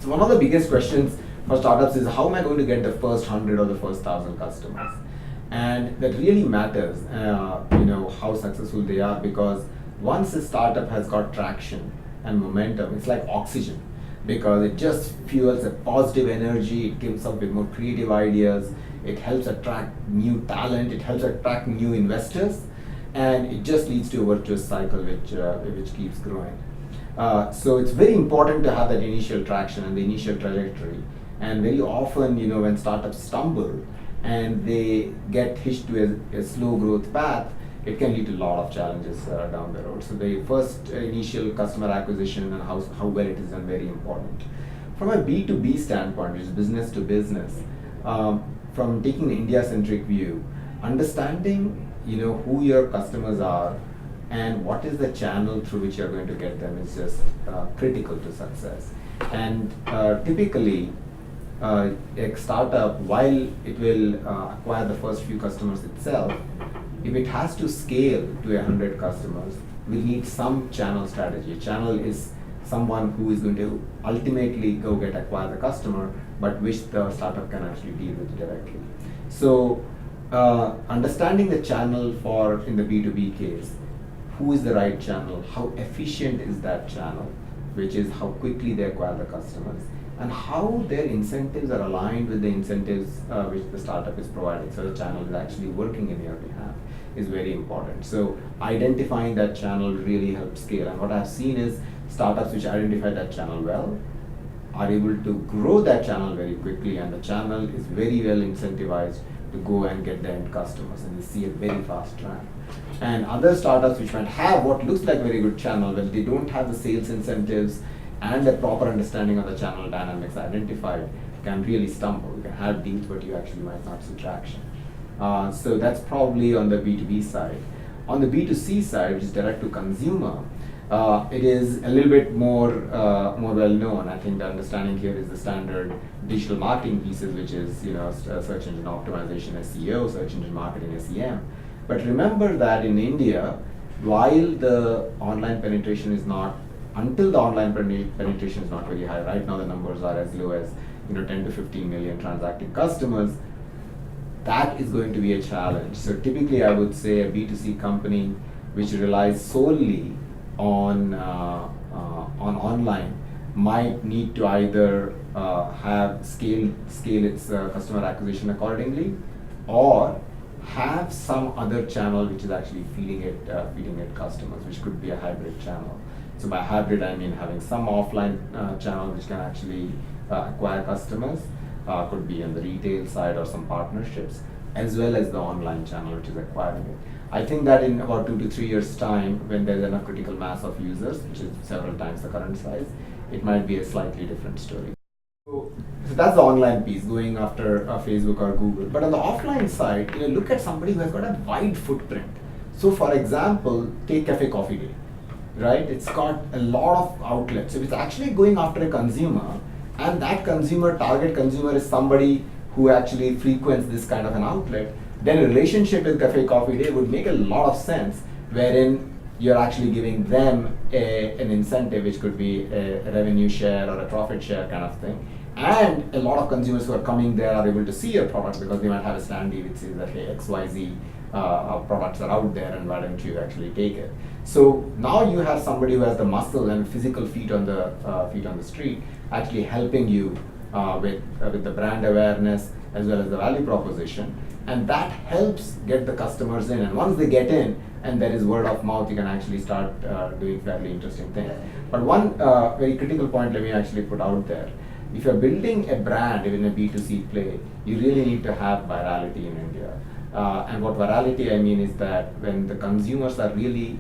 So one of the biggest questions for startups is how am I going to get the first 100 or the first 1,000 customers? And that really matters, how successful they are, because once a startup has got traction and momentum, it's like oxygen, because it just fuels a positive energy, it gives up with more creative ideas, it helps attract new talent, it helps attract new investors, and it just leads to a virtuous cycle which keeps growing. So it's very important to have that initial traction and the initial trajectory. And very often, when startups stumble and they get hitched to a slow growth path, it can lead to a lot of challenges down the road. So the first initial customer acquisition and how well it is done, very important. From a B2B standpoint, which is business to business, from taking an India-centric view, understanding who your customers are and what is the channel through which you're going to get them is just critical to success. And typically, a startup, while it will acquire the first few customers itself, if it has to scale to 100 customers, we need some channel strategy. A channel is someone who is going to ultimately acquire the customer, but which the startup can actually deal with directly. So understanding the channel in the B2B case, who is the right channel, how efficient is that channel, which is how quickly they acquire the customers, and how their incentives are aligned with the incentives which the startup is providing, so the channel is actually working in your behalf, is very important. So identifying that channel really helps scale, and what I've seen is startups which identify that channel well are able to grow that channel very quickly, and the channel is very well incentivized to go and get the end customers, and you see a very fast ramp. And other startups which might have what looks like very good channel, but they don't have the sales incentives and a proper understanding of the channel dynamics identified, can really stumble. You can have deals, but you actually might not see traction. So that's probably on the B2B side. On the B2C side, which is direct to consumer, it is a little bit more well known. I think the understanding here is the standard digital marketing pieces, which is search engine optimization, SEO, search engine marketing, SEM. But remember that in India, while the online penetration is not, until the online penetration is not very high. Right now the numbers are as low as 10 to 15 million transacting customers. That is going to be a challenge. So typically I would say a B2C company which relies solely on online might need to either have scale its customer acquisition accordingly, or have some other channel which is actually feeding it customers, which could be a hybrid channel. So by hybrid, I mean having some offline channel which can actually acquire customers, could be on the retail side or some partnerships, as well as the online channel which is acquiring it. I think that in about 2 to 3 years' time, when there's enough critical mass of users, which is several times the current size, it might be a slightly different story. So that's the online piece, going after Facebook or Google. But on the offline side, look at somebody who has got a wide footprint. So for example, take Cafe Coffee Day, right? It's got a lot of outlets. So it's actually going after a consumer, and that target consumer is somebody who actually frequents this kind of an outlet. Then a relationship with Cafe Coffee Day would make a lot of sense, wherein you're actually giving them an incentive, which could be a revenue share or a profit share kind of thing. And a lot of consumers who are coming there are able to see your product because they might have a standee which says that, hey, XYZ products are out there, and why don't you actually take it? So now you have somebody who has the muscle and physical feet on the street, actually helping you with the brand awareness as well as the value proposition, and that helps get the customers in. And once they get in, and there is word of mouth, you can actually start doing fairly interesting things. But one very critical point, let me actually put out there. If you're building a brand in a B2C play, you really need to have virality in India. And what virality I mean is that when the consumers are really,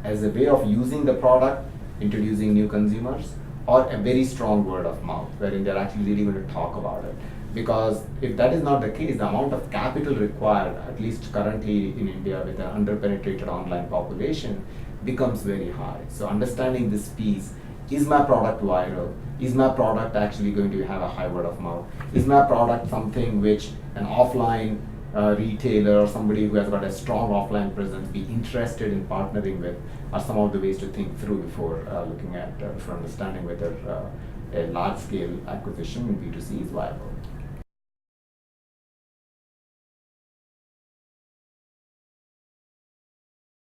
as a way of using the product, introducing new consumers, or a very strong word of mouth, wherein they're actually really going to talk about it. Because if that is not the case, the amount of capital required, at least currently in India with an under-penetrated online population, becomes very high. So understanding this piece, is my product viral? Is my product actually going to have a high word of mouth? Is my product something which an offline retailer or somebody who has got a strong offline presence be interested in partnering with are some of the ways to think through before looking at, before understanding whether a large scale acquisition in B2C is viable.